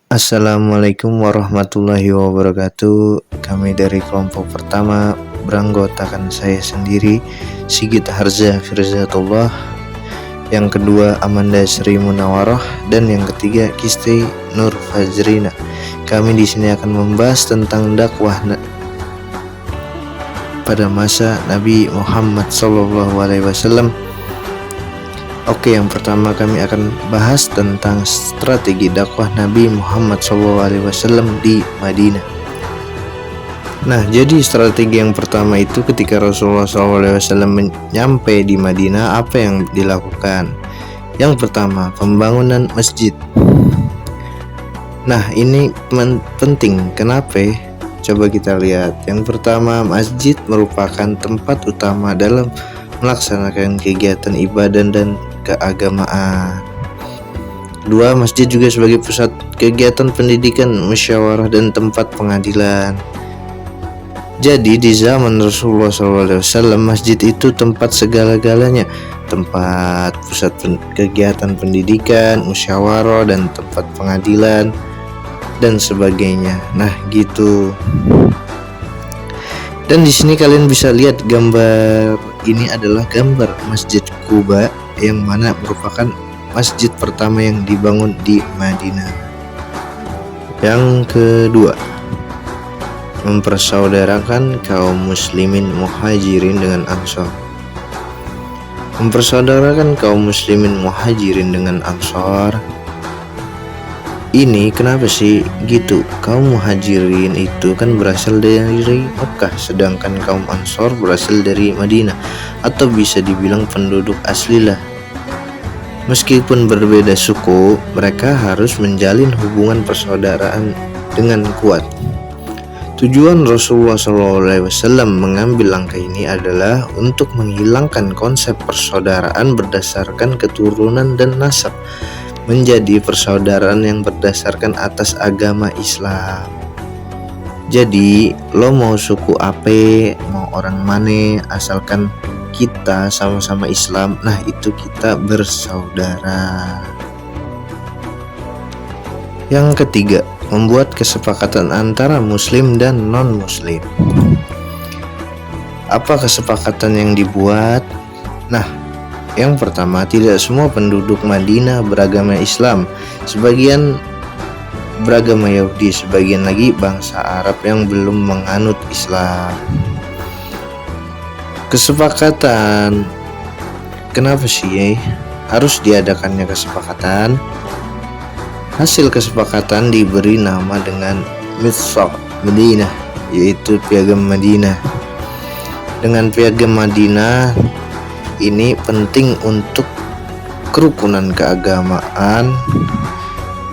Assalamualaikum warahmatullahi wabarakatuh. Kami dari kelompok pertama beranggotakan saya sendiri, Sigit Harza Firzatullah. Yang kedua Amanda Sri Munawaroh, dan yang ketiga Kisti Nur Fajrina. Kami di sini akan membahas tentang dakwah pada masa Nabi Muhammad SAW. Oke, yang pertama kami akan bahas tentang strategi dakwah Nabi Muhammad SAW di Madinah. Nah, jadi strategi yang pertama itu ketika Rasulullah SAW menyampai di Madinah, apa yang dilakukan? Yang pertama, pembangunan masjid. Nah, ini penting. Kenapa? Coba kita lihat. Yang pertama, masjid merupakan tempat utama dalam melaksanakan kegiatan ibadah dan keagamaan. Dua, masjid juga sebagai pusat kegiatan pendidikan, musyawarah, dan tempat pengadilan. Jadi di zaman Rasulullah SAW, masjid itu tempat segala-galanya, tempat pusat kegiatan pendidikan, musyawarah, dan tempat pengadilan, dan sebagainya. Nah, gitu. Dan di sini kalian bisa lihat gambar ini adalah gambar Masjid Quba, yang mana merupakan masjid pertama yang dibangun di Madinah. Yang kedua, mempersaudarakan kaum muslimin muhajirin dengan ansor. Mempersaudarakan kaum muslimin muhajirin dengan ansor. Ini kenapa sih gitu? Kaum muhajirin itu kan berasal dari Mekah, sedangkan kaum ansor berasal dari Madinah, atau bisa dibilang penduduk asli lah. Meskipun berbeda suku, mereka harus menjalin hubungan persaudaraan dengan kuat. Tujuan Rasulullah SAW mengambil langkah ini adalah untuk menghilangkan konsep persaudaraan berdasarkan keturunan dan nasab, menjadi persaudaraan yang berdasarkan atas agama Islam. Jadi lo mau suku apa, mau orang mana, asalkan kita sama-sama Islam, nah itu kita bersaudara. Yang ketiga, membuat kesepakatan antara muslim dan non-muslim. Apa kesepakatan yang dibuat? Nah, yang pertama, tidak semua penduduk Madinah beragama Islam. Sebagian beragama Yahudi, sebagian lagi bangsa Arab yang belum menganut Islam. Kesepakatan, kenapa sih harus diadakannya kesepakatan? Hasil kesepakatan diberi nama dengan Mitsaq Madinah, yaitu Piagam Madinah. Dengan Piagam Madinah ini penting untuk kerukunan keagamaan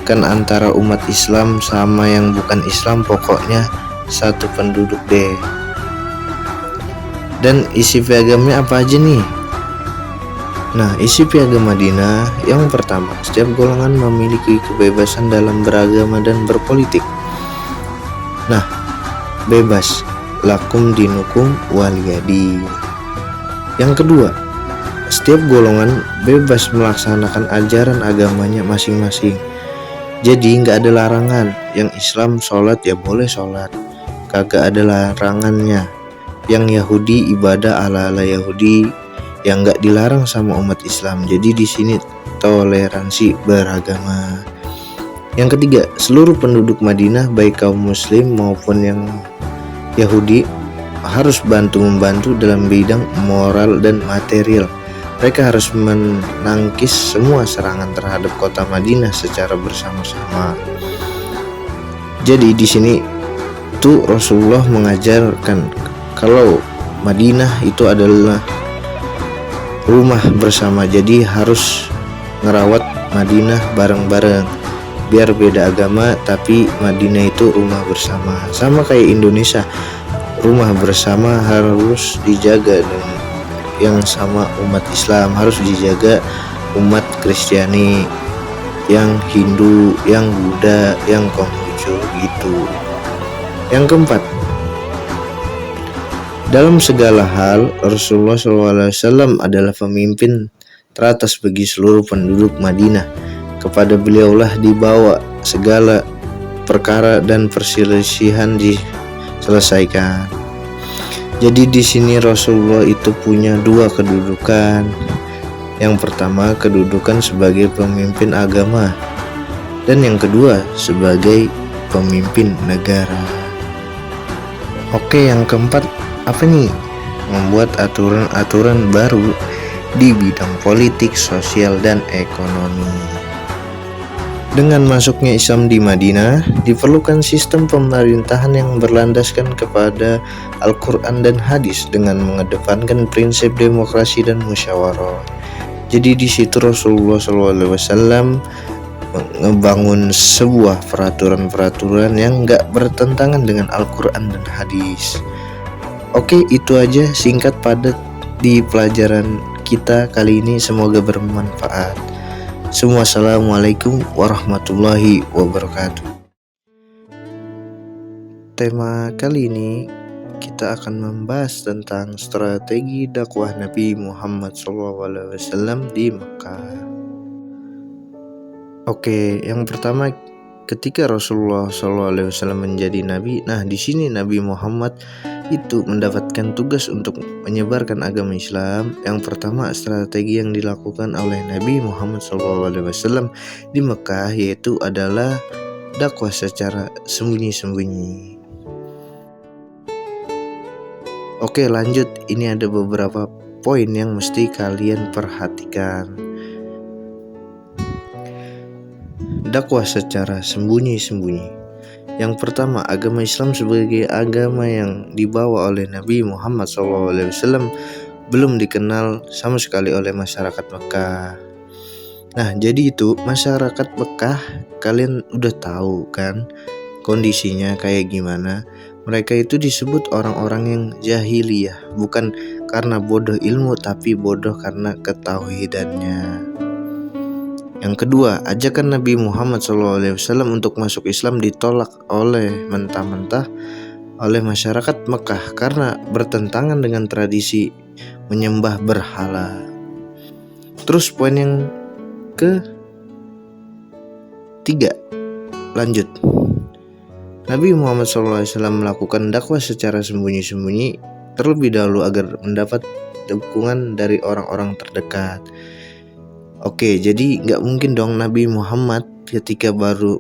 kan antara umat Islam sama yang bukan Islam, pokoknya satu penduduk deh. Dan isi piagamnya apa aja nih? Nah, isi Piagam Madinah yang pertama, setiap golongan memiliki kebebasan dalam beragama dan berpolitik. Nah, bebas, lakum dinukum waliyadin. Yang kedua, setiap golongan bebas melaksanakan ajaran agamanya masing-masing. Jadi nggak ada larangan. Yang Islam sholat ya boleh sholat, kagak ada larangannya. Yang Yahudi ibadah ala-ala Yahudi, yang nggak dilarang sama umat Islam. Jadi di sini toleransi beragama. Yang ketiga, seluruh penduduk Madinah baik kaum muslim maupun yang Yahudi harus bantu-membantu dalam bidang moral dan material. Mereka harus menangkis semua serangan terhadap kota Madinah secara bersama-sama. Jadi di sini tuh Rasulullah mengajarkan kalau Madinah itu adalah rumah bersama. Jadi harus ngerawat Madinah bareng-bareng. Biar beda agama tapi Madinah itu rumah bersama. Sama kayak Indonesia, rumah bersama harus dijaga, dan yang sama umat Islam harus dijaga, umat Kristiani, yang Hindu, yang Buddha, yang Konghucu gitu. Yang keempat, dalam segala hal Rasulullah SAW adalah pemimpin teratas bagi seluruh penduduk Madinah. Kepada beliaulah dibawa segala perkara dan perselisihan diselesaikan. Jadi di sini Rasulullah itu punya dua kedudukan. Yang pertama, kedudukan sebagai pemimpin agama, dan yang kedua sebagai pemimpin negara. Oke, yang keempat apa nih? Membuat aturan-aturan baru di bidang politik, sosial, dan ekonomi. Dengan masuknya Islam di Madinah, diperlukan sistem pemerintahan yang berlandaskan kepada Al-Quran dan hadis dengan mengedepankan prinsip demokrasi dan musyawarah. Jadi di situ Rasulullah SAW ngebangun sebuah peraturan-peraturan yang gak bertentangan dengan Al-Quran dan hadis. Oke, itu aja singkat padat di pelajaran kita kali ini, semoga bermanfaat. Semua assalamualaikum warahmatullahi wabarakatuh. Tema kali ini kita akan membahas tentang strategi dakwah Nabi Muhammad SAW di Mekah. Oke, yang pertama, ketika Rasulullah SAW menjadi nabi, nah di sini Nabi Muhammad itu mendapatkan tugas untuk menyebarkan agama Islam. Yang pertama, strategi yang dilakukan oleh Nabi Muhammad SAW di Mekah yaitu adalah dakwah secara sembunyi-sembunyi. Oke, lanjut. Ini ada beberapa poin yang mesti kalian perhatikan. Dakwah secara sembunyi-sembunyi. Yang pertama, agama Islam sebagai agama yang dibawa oleh Nabi Muhammad SAW belum dikenal sama sekali oleh masyarakat Mekah. Nah, jadi itu masyarakat Mekah, kalian udah tahu kan kondisinya kayak gimana. Mereka itu disebut orang-orang yang jahiliyah, bukan karena bodoh ilmu, tapi bodoh karena ketauhidannya. Yang kedua, ajakan Nabi Muhammad SAW untuk masuk Islam ditolak oleh mentah-mentah oleh masyarakat Mekah karena bertentangan dengan tradisi menyembah berhala. Terus poin yang ketiga, lanjut. Nabi Muhammad SAW melakukan dakwah secara sembunyi-sembunyi terlebih dahulu agar mendapat dukungan dari orang-orang terdekat. Oke, jadi gak mungkin dong Nabi Muhammad ketika baru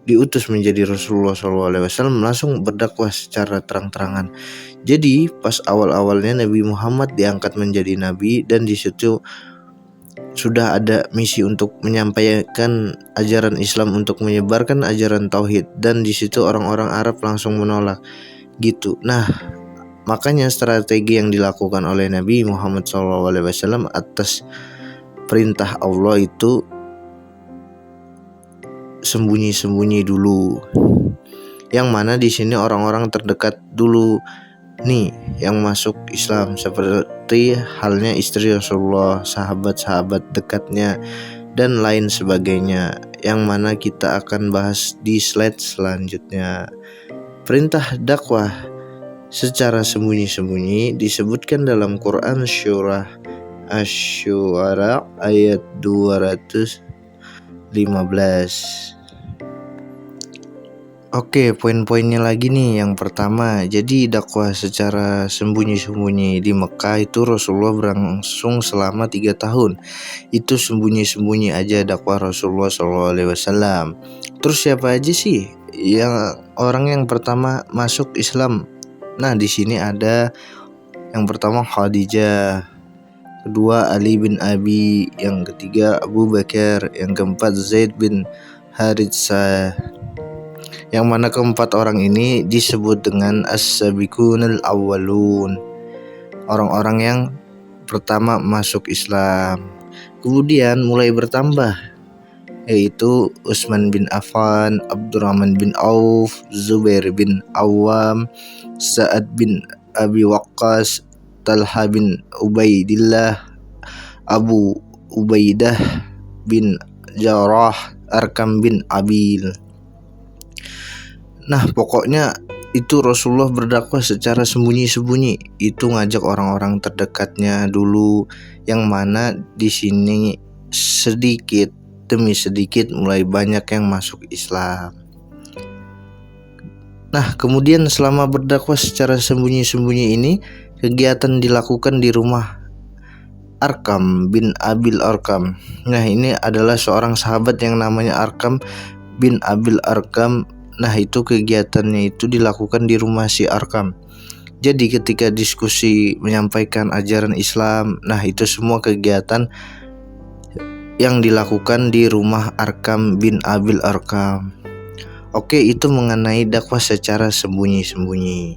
diutus menjadi Rasulullah SAW langsung berdakwah secara terang-terangan. Jadi pas awal-awalnya Nabi Muhammad diangkat menjadi nabi, dan di situ sudah ada misi untuk menyampaikan ajaran Islam, untuk menyebarkan ajaran tauhid, dan di situ orang-orang Arab langsung menolak gitu. Nah, makanya strategi yang dilakukan oleh Nabi Muhammad SAW atas perintah Allah itu sembunyi-sembunyi dulu. Yang mana di sini orang-orang terdekat dulu nih yang masuk Islam, seperti halnya istri Rasulullah, sahabat-sahabat dekatnya, dan lain sebagainya, yang mana kita akan bahas di slide selanjutnya. Perintah dakwah secara sembunyi-sembunyi disebutkan dalam Quran Surah Asy-Syu'ara ayat 215. Oke, poin-poinnya lagi nih. Yang pertama, jadi dakwah secara sembunyi-sembunyi di Mekah itu Rasulullah berlangsung selama 3 tahun. Itu sembunyi-sembunyi aja dakwah Rasulullah SAW. Terus siapa aja sih yang orang yang pertama masuk Islam? Nah, di sini ada yang pertama Khadijah, kedua Ali bin Abi, yang ketiga Abu Bakar, yang keempat Zaid bin Haritsah. Yang mana keempat orang ini disebut dengan as-sabiqunul awwalun, orang-orang yang pertama masuk Islam. Kemudian mulai bertambah, yaitu Utsman bin Affan, Abdurrahman bin Auf, Zubair bin Awam, Sa'ad bin Abi Waqqas, Talha bin Ubaidillah, Abu Ubaidah bin Jarrah, Arkam bin Abil. Nah, pokoknya itu Rasulullah berdakwah secara sembunyi-sembunyi. Itu ngajak orang-orang terdekatnya dulu, yang mana di sini sedikit demi sedikit mulai banyak yang masuk Islam. Nah, kemudian selama berdakwah secara sembunyi-sembunyi ini, kegiatan dilakukan di rumah Arkam bin Abil Arkam. Nah, ini adalah seorang sahabat yang namanya Arkam bin Abil Arkam. Nah, itu kegiatannya itu dilakukan di rumah si Arkam. Jadi ketika diskusi menyampaikan ajaran Islam, nah itu semua kegiatan yang dilakukan di rumah Arkam bin Abil Arkam. Oke, itu mengenai dakwah secara sembunyi-sembunyi.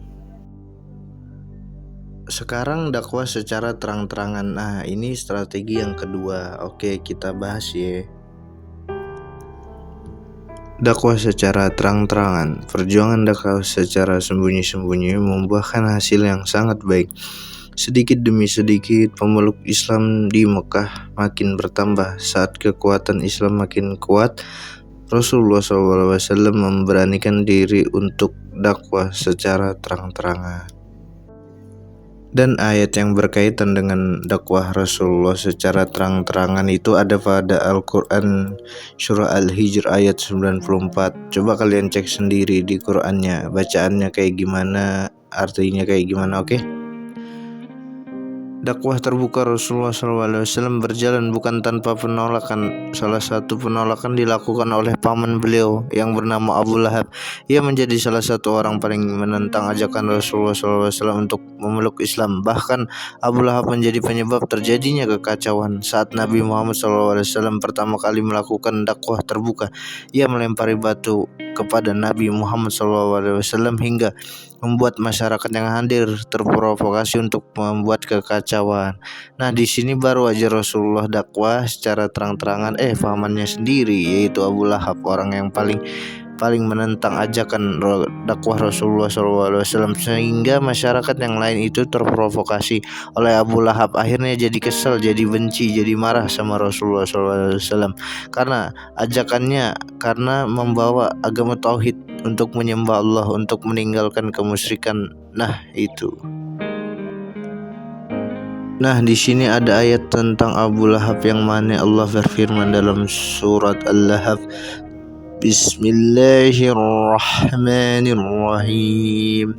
Sekarang dakwah secara terang-terangan. Nah, ini strategi yang kedua. Oke, kita bahas ya. Dakwah secara terang-terangan. Perjuangan dakwah secara sembunyi-sembunyi membuahkan hasil yang sangat baik. Sedikit demi sedikit pemeluk Islam di Mekah makin bertambah. Saat kekuatan Islam makin kuat, Rasulullah SAW memberanikan diri untuk dakwah secara terang-terangan. Dan ayat yang berkaitan dengan dakwah Rasulullah secara terang-terangan itu ada pada Al-Quran surah Al-Hijr ayat 94. Coba kalian cek sendiri di Qurannya, bacaannya kayak gimana, artinya kayak gimana, oke? Dakwah terbuka Rasulullah SAW berjalan bukan tanpa penolakan. Salah satu penolakan dilakukan oleh paman beliau yang bernama Abu Lahab. Ia menjadi salah satu orang paling menentang ajakan Rasulullah SAW untuk memeluk Islam. Bahkan Abu Lahab menjadi penyebab terjadinya kekacauan saat Nabi Muhammad SAW pertama kali melakukan dakwah terbuka. Ia melempari batu kepada Nabi Muhammad SAW hingga membuat masyarakat yang hadir terprovokasi untuk membuat kekacauan. Nah, di sini baru aja Rasulullah dakwah secara terang-terangan pamannya sendiri, yaitu Abu Lahab, orang yang paling menentang ajakan dakwah Rasulullah SAW, sehingga masyarakat yang lain itu terprovokasi oleh Abu Lahab. Akhirnya jadi kesel, jadi benci, jadi marah sama Rasulullah SAW karena ajakannya, karena membawa agama tauhid untuk menyembah Allah, untuk meninggalkan kemusyrikan. Nah, itu. Nah, di sini ada ayat tentang Abu Lahab yang mana Allah berfirman dalam surat Al-Lahab, Bismillahirrahmanirrahim.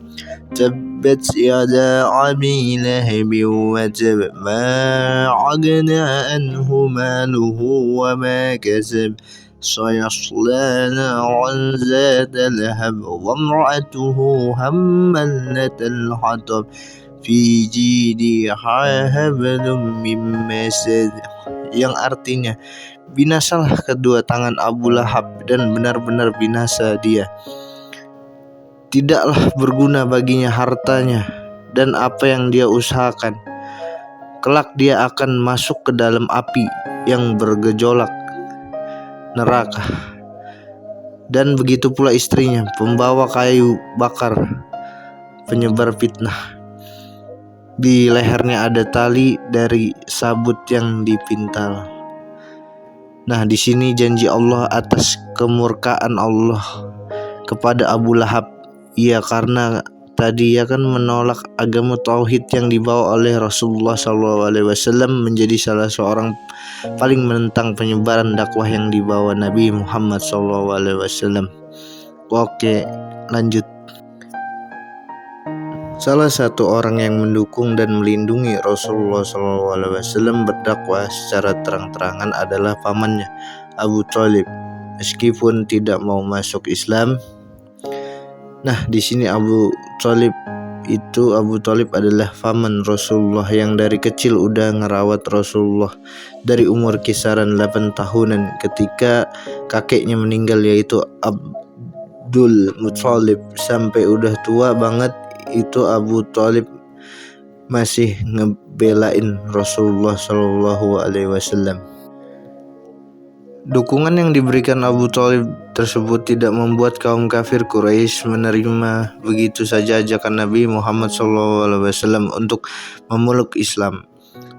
Tabbat yada Abi Lahab wa tab, ma agna anhu maluhu wa ma kasab, sayasla naran zata lahab, wa imra'atuhu hammalatal hatab, fi jidiha hablum min masad. Yang artinya, binasalah kedua tangan Abu Lahab dan benar-benar binasa dia. Tidaklah berguna baginya hartanya dan apa yang dia usahakan. Kelak dia akan masuk ke dalam api yang bergejolak, neraka. Dan begitu pula istrinya, pembawa kayu bakar, penyebar fitnah. Di lehernya ada tali dari sabut yang dipintal. Nah, di sini janji Allah atas kemurkaan Allah kepada Abu Lahab. Iya, karena tadi ia kan menolak agama tauhid yang dibawa oleh Rasulullah SAW, menjadi salah seorang paling menentang penyebaran dakwah yang dibawa Nabi Muhammad SAW. Oke, lanjut. Salah satu orang yang mendukung dan melindungi Rasulullah SAW berdakwah secara terang-terangan adalah pamannya, Abu Thalib, meskipun tidak mau masuk Islam. Nah, di sini Abu Thalib adalah paman Rasulullah yang dari kecil udah ngerawat Rasulullah dari umur kisaran 8 tahunan ketika kakeknya meninggal, yaitu Abdul Muthalib. Sampai udah tua banget itu Abu Thalib masih ngebelain Rasulullah SAW. Dukungan yang diberikan Abu Thalib tersebut tidak membuat kaum kafir Quraisy menerima begitu saja ajakan Nabi Muhammad SAW untuk memeluk Islam.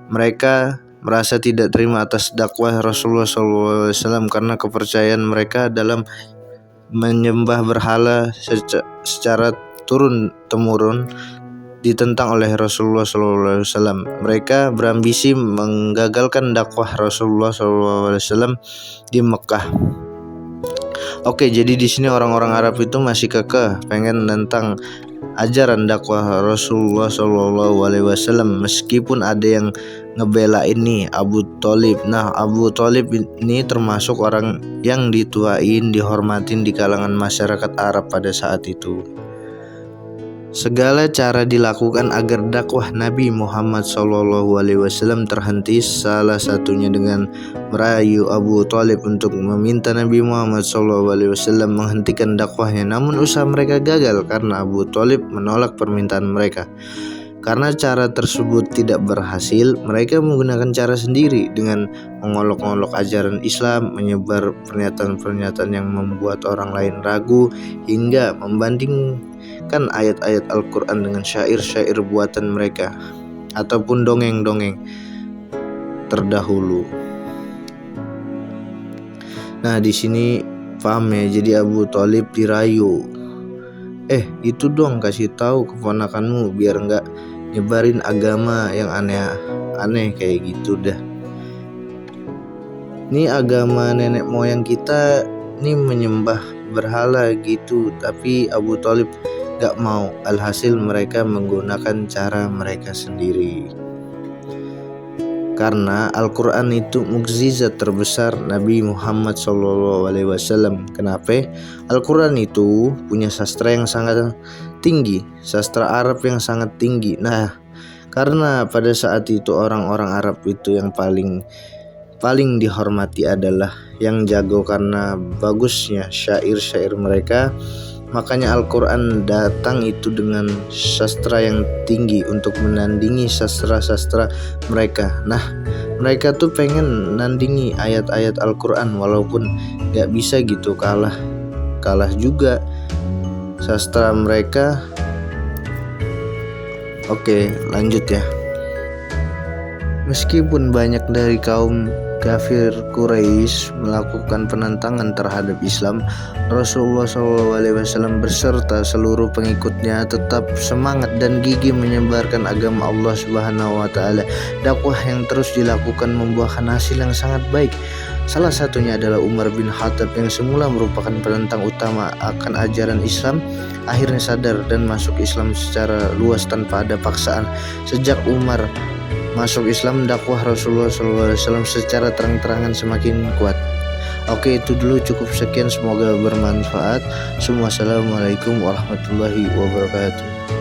Mereka merasa tidak terima atas dakwah Rasulullah SAW karena kepercayaan mereka dalam menyembah berhala secara turun-temurun ditentang oleh Rasulullah SAW. Mereka berambisi menggagalkan dakwah Rasulullah SAW di Mekah. Oke, jadi di sini orang-orang Arab itu masih kekeh pengen tentang ajaran dakwah Rasulullah Shallallahu Alaihi Wasallam, meskipun ada yang ngebela ini Abu Thalib. Nah, Abu Thalib ini termasuk orang yang dituain, dihormatin di kalangan masyarakat Arab pada saat itu. Segala cara dilakukan agar dakwah Nabi Muhammad SAW terhenti, salah satunya dengan merayu Abu Thalib untuk meminta Nabi Muhammad SAW menghentikan dakwahnya. Namun usaha mereka gagal karena Abu Thalib menolak permintaan mereka. Karena cara tersebut tidak berhasil, mereka menggunakan cara sendiri dengan mengolok-olok ajaran Islam, menyebar pernyataan-pernyataan yang membuat orang lain ragu, hingga membandingkan ayat-ayat Al-Quran dengan syair-syair buatan mereka ataupun dongeng-dongeng terdahulu. Nah, di sini paham ya, jadi Abu Thalib dirayu, itu dong kasih tahu keponakanmu biar nggak nyebarin agama yang aneh-aneh kayak gitu dah. Ini agama nenek moyang kita ini menyembah berhala gitu, tapi Abu Thalib gak mau. Alhasil mereka menggunakan cara mereka sendiri. Karena Al-Quran itu mukjizat terbesar Nabi Muhammad SAW. Kenapa? Al-Quran itu punya sastra yang sangat tinggi, sastra Arab yang sangat tinggi. Nah, karena pada saat itu orang-orang Arab itu yang paling dihormati adalah yang jago karena bagusnya syair-syair mereka. Makanya Al-Quran datang itu dengan sastra yang tinggi untuk menandingi sastra-sastra mereka. Nah, mereka tuh pengen nandingi ayat-ayat Al-Quran, walaupun gak bisa gitu, kalah juga sastra mereka. Oke, lanjut ya. Meskipun banyak dari kaum kafir Quraisy melakukan penentangan terhadap Islam, Rasulullah SAW beserta seluruh pengikutnya tetap semangat dan gigih menyebarkan agama Allah Subhanahu wa Ta'ala. Dakwah yang terus dilakukan membuahkan hasil yang sangat baik. Salah satunya adalah Umar bin Khattab yang semula merupakan penentang utama akan ajaran Islam, akhirnya sadar dan masuk Islam secara luas tanpa ada paksaan. Sejak Umar masuk Islam, dakwah Rasulullah SAW secara terang-terangan semakin kuat. Oke, itu dulu, cukup sekian, semoga bermanfaat. Assalamualaikum warahmatullahi wabarakatuh.